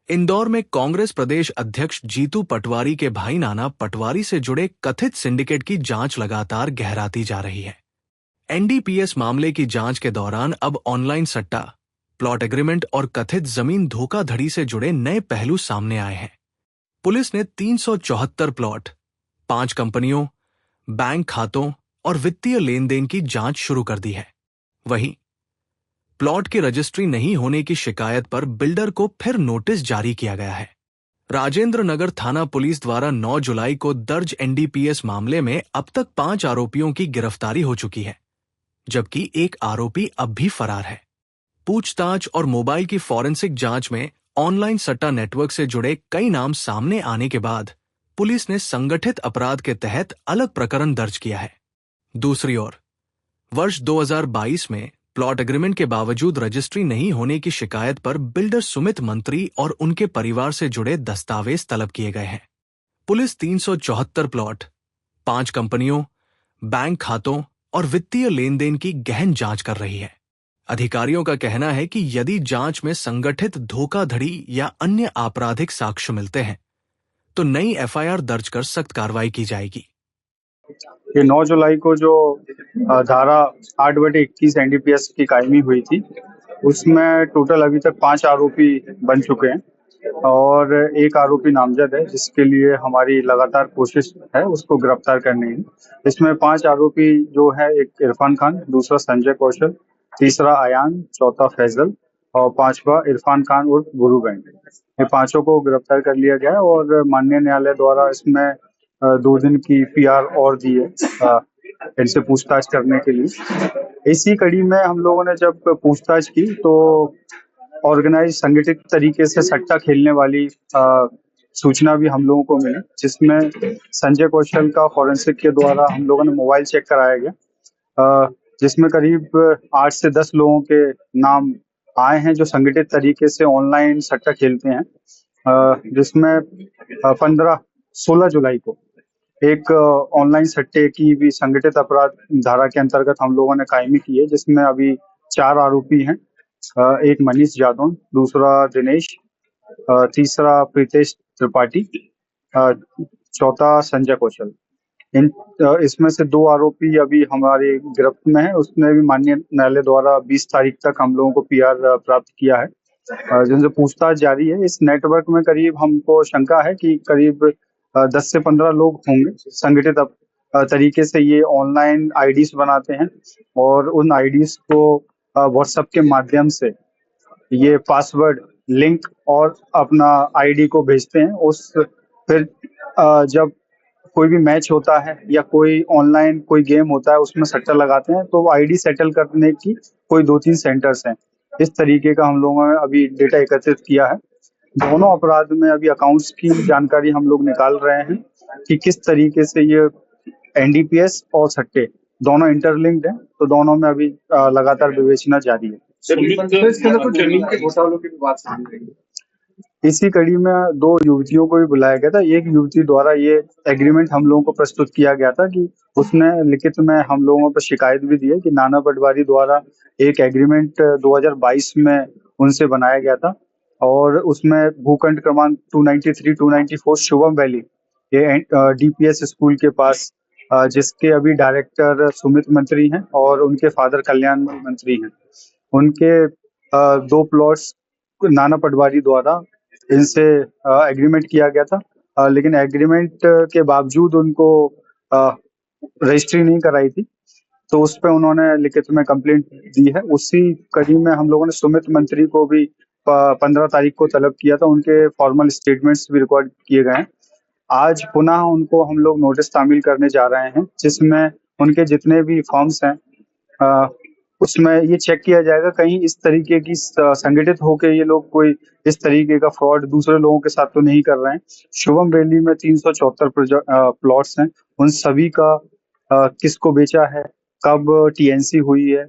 इंदौर में कांग्रेस प्रदेश अध्यक्ष जीतू पटवारी के भाई नाना पटवारी से जुड़े कथित सिंडिकेट की जांच लगातार गहराती जा रही है। एनडीपीएस मामले की जांच के दौरान अब ऑनलाइन सट्टा, प्लॉट एग्रीमेंट और कथित जमीन धोखाधड़ी से जुड़े नए पहलू सामने आए हैं। पुलिस ने 374 प्लॉट, 5 कंपनियों, बैंक खातों और वित्तीय लेन देन की जांच शुरू कर दी है। वहीं प्लॉट की रजिस्ट्री नहीं होने की शिकायत पर बिल्डर को फिर नोटिस जारी किया गया है। राजेंद्र नगर थाना पुलिस द्वारा 9 जुलाई को दर्ज एनडीपीएस मामले में अब तक 5 आरोपियों की गिरफ्तारी हो चुकी है, जबकि एक आरोपी अब भी फरार है। पूछताछ और मोबाइल की फॉरेंसिक जांच में ऑनलाइन सट्टा नेटवर्क से जुड़े कई नाम सामने आने के बाद पुलिस ने संगठित अपराध के तहत अलग प्रकरण दर्ज किया है। दूसरी ओर वर्ष 2022 में प्लॉट एग्रीमेंट के बावजूद रजिस्ट्री नहीं होने की शिकायत पर बिल्डर सुमित मंत्री और उनके परिवार से जुड़े दस्तावेज तलब किए गए हैं। पुलिस 374 प्लॉट, 5 कंपनियों, बैंक खातों और वित्तीय लेन देन की गहन जांच कर रही है। अधिकारियों का कहना है कि यदि जांच में संगठित धोखाधड़ी या अन्य आपराधिक साक्ष्य मिलते हैं तो नई एफआईआर दर्ज कर सख्त कार्रवाई की जाएगी। ये 9 जुलाई को जो धारा 8/21 एनडीपीएस की कायमी हुई थी, उसमें टोटल अभी तक 5 आरोपी बन चुके हैं और एक आरोपी नामजद है, जिसके लिए हमारी लगातार कोशिश है उसको गिरफ्तार करने की। इसमें 5 आरोपी जो है, एक इरफान खान, दूसरा संजय कौशल, तीसरा अयान, चौथा फैजल और 5वां इरफान खान उर्फ गुरु बैंड। ये पांचों को गिरफ्तार कर लिया गया है और माननीय न्यायालय द्वारा इसमें 2 दिन की पीआर और दी है इनसे पूछताछ करने के लिए। इसी कड़ी में हम लोगों ने जब पूछताछ की तो ऑर्गेनाइज संगठित तरीके से सट्टा खेलने वाली सूचना भी हम लोगों को मिली, जिसमें संजय कौशल का फॉरेंसिक के द्वारा हम लोगों ने मोबाइल चेक कराया गया, जिसमें करीब 8 से 10 लोगों के नाम आए हैं जो संगठित तरीके से ऑनलाइन सट्टा खेलते हैं, जिसमें 16 जुलाई को एक ऑनलाइन सट्टे की भी संगठित अपराध धारा के अंतर्गत हम लोगों ने कायमी की है, जिसमें अभी 4 आरोपी हैं। एक मनीष जादौन, दूसरा दिनेश, तीसरा प्रीतेश त्रिपाठी, चौथा संजय कौशल। इसमें से 2 आरोपी अभी हमारे गिरफ्त में है। उसमें भी माननीय न्यायालय द्वारा 20 तारीख तक हम लोगों को पीआर प्राप्त किया है, जिनसे पूछताछ जारी है। इस नेटवर्क में करीब हमको शंका है कि करीब 10 से 15 लोग होंगे संगठित तरीके से ये ऑनलाइन आईडीज बनाते हैं और उन आईडीज को व्हाट्सएप के माध्यम से ये पासवर्ड, लिंक और अपना आईडी को भेजते हैं। उस फिर जब कोई भी मैच होता है या कोई ऑनलाइन कोई गेम होता है, उसमें सट्टा लगाते हैं, तो आईडी सेटल करने की कोई 2-3 सेंटर्स हैं। इस तरीके का हम लोगों ने अभी डेटा एकत्रित किया है। दोनों अपराध में अभी अकाउंट्स की जानकारी हम लोग निकाल रहे हैं कि किस तरीके से ये एनडीपीएस और सट्टे दोनों इंटरलिंक्ड हैं, तो दोनों में अभी लगातार विवेचना जारी है। जमीन के घोटालों की बात सामने आई। इसी कड़ी में 2 युवतियों को भी बुलाया गया था। एक युवती द्वारा ये एग्रीमेंट हम लोगों को प्रस्तुत किया गया था कि उसने लिखित में हम लोगों पर शिकायत भी दी है कि नाना पटवारी द्वारा एक एग्रीमेंट 2022 में उनसे बनाया गया था और उसमें भूखंड क्रमांक 293, 294 शुभम वैली, ये डीपीएस स्कूल के पास, जिसके अभी डायरेक्टर सुमित मंत्री हैं और उनके फादर कल्याण मंत्री हैं, उनके 2 प्लॉट्स नाना पटवारी द्वारा इनसे एग्रीमेंट किया गया था, लेकिन एग्रीमेंट के बावजूद उनको रजिस्ट्री नहीं कराई थी, तो उस पर उन्होंने लिखित में कंप्लेंट दी है। उसी कड़ी में हम लोगों ने सुमित मंत्री को भी 15 तारीख को तलब किया था। उनके फॉर्मल स्टेटमेंट्स भी रिकॉर्ड किए गए हैं। आज पुनः उनको हम लोग नोटिस तामील करने जा रहे हैं, जिसमें उनके जितने भी फॉर्म्स हैं उसमें ये चेक किया जाएगा कहीं इस तरीके की संगठित होकर ये लोग कोई इस तरीके का फ्रॉड दूसरे लोगों के साथ तो नहीं कर रहे हैं। शुभम वैली में 374 प्लॉट्स हैं, उन सभी का किसको बेचा है, कब टीएनसी हुई है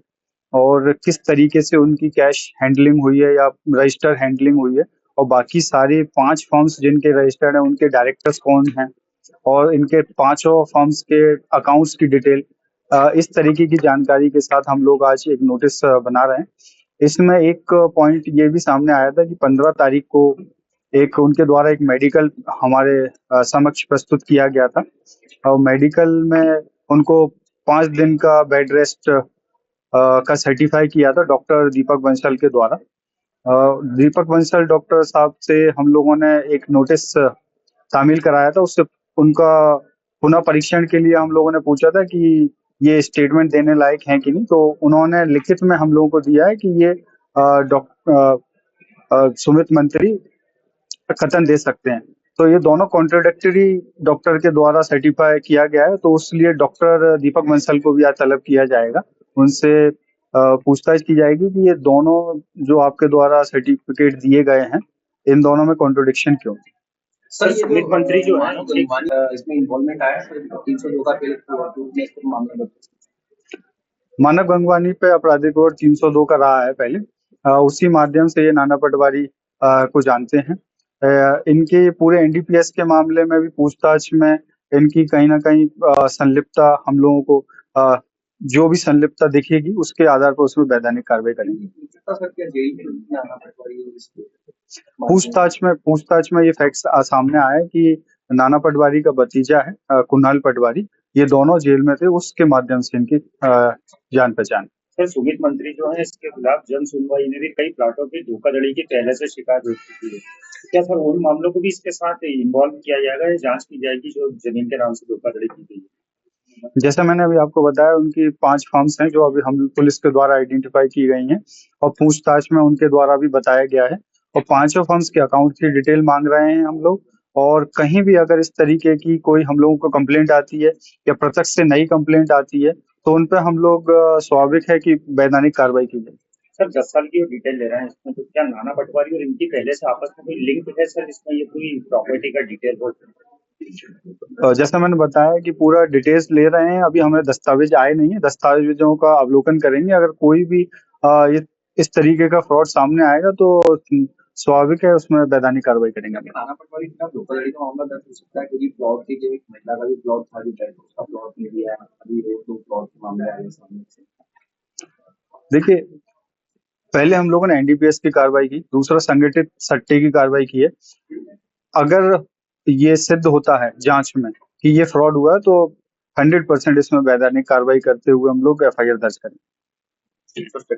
और किस तरीके से उनकी कैश हैंडलिंग हुई है या रजिस्टर हैंडलिंग हुई है, और बाकी सारे 5 फर्म्स जिनके रजिस्टर्ड हैं उनके डायरेक्टर्स कौन हैं और इनके 5 फर्म्स के अकाउंट्स की डिटेल, इस तरीके की जानकारी के साथ हम लोग आज एक नोटिस बना रहे हैं। इसमें एक पॉइंट ये भी सामने आया था कि 15 तारीख को एक उनके द्वारा एक मेडिकल हमारे समक्ष प्रस्तुत किया गया था और मेडिकल में उनको 5 दिन का बेड रेस्ट का सर्टिफाई किया था डॉक्टर दीपक बंसल के द्वारा। दीपक बंसल डॉक्टर साहब से हम लोगों ने एक नोटिस तामील कराया था। उससे उनका पुनः परीक्षण के लिए हम लोगों ने पूछा था कि ये स्टेटमेंट देने लायक हैं कि नहीं, तो उन्होंने लिखित में हम लोगों को दिया है कि ये सुमित मंत्री कथन दे सकते हैं। तो ये दोनों कॉन्ट्रोडिक्टरी डॉक्टर के द्वारा सर्टिफाई किया गया है, तो इसलिए डॉक्टर दीपक बंसल को भी आज तलब किया जाएगा। उनसे पूछताछ की जाएगी कि ये दोनों जो आपके द्वारा सर्टिफिकेट दिए गए हैं, इन दोनों में कॉन्ट्रोडिक्शन क्यों? सर सुमित मंत्री जो है इसमें इन्वॉल्वमेंट आया है 302 का मामला में। मानव गंगवानी पे आपराधिक कोड 302 का रहा है पहले। उसी माध्यम से ये नाना पटवारी को जानते हैं। इनके पूरे एनडीपीएस के मामले में भी पूछताछ में इनकी कहीं ना कहीं संलिप्तता हम लोगों को जो भी संलिप्तता दिखेगी उसके आधार पर उसमें वैधानिक कार्रवाई करेंगे। पूछताछ में ये फैक्ट्स सामने आया कि नाना पटवारी का भतीजा है कुणाल पटवारी, ये दोनों जेल में थे, उसके माध्यम से इनकी जान पहचान। सर सुमित मंत्री जो है इसके खिलाफ जन सुनवाई में भी कई प्लाटों की धोखाधड़ी की पहले से शिकायत हो चुकी है। क्या सर उन मामलों को भी इसके साथ इन्वॉल्व किया जाएगा या जांच की जाएगी जो जमीन के नाम से धोखाधड़ी की गई है? जैसा मैंने अभी आपको बताया, उनकी 5 फर्म्स हैं जो अभी हम पुलिस के द्वारा आइडेंटिफाई की गई हैं और पूछताछ में उनके द्वारा भी बताया गया है और 5 फर्म्स के अकाउंट की डिटेल मांग रहे हैं हम लोग। और कहीं भी अगर इस तरीके की कोई हम लोगों को कंप्लेंट आती है या प्रत्यक्ष से नई कंप्लेंट आती है तो उन पर हम लोग स्वाभाविक है कि वैधानिक कार्रवाई की जाए। सर 10 साल की डिटेल ले रहे हैं इसमें, तो क्या नाना पटवारी और इनकी पहले से आपस में कोई लिंक है सर इसमें, ये पूरी प्रॉपर्टी का डिटेल हो? जैसा मैंने बताया कि पूरा डिटेल्स ले रहे हैं, अभी हमें दस्तावेज आए नहीं है, दस्तावेजों का अवलोकन करेंगे। अगर कोई भी इस तरीके का फ्रॉड सामने आएगा तो स्वाभाविक है उसमें वैधानिक कार्रवाई करेंगे। नाना पटवारी का धोखाधड़ी का मामला दर्ज हो सकता है क्योंकि प्लॉट की जो एक महिला का भी प्लॉट था उसका प्लॉट नहीं दिया है, अभी वो 2 प्लॉट के मामले आए सामने से। देखिए, पहले हम लोगों ने एनडीपीएस की कार्रवाई की, दूसरा संगठित सट्टे की कार्रवाई की है। अगर ये सिद्ध होता है जांच में कि ये फ्रॉड हुआ है तो 100% इसमें वैधानिक कार्रवाई करते हुए हम लोग एफआईआर दर्ज करेंगे।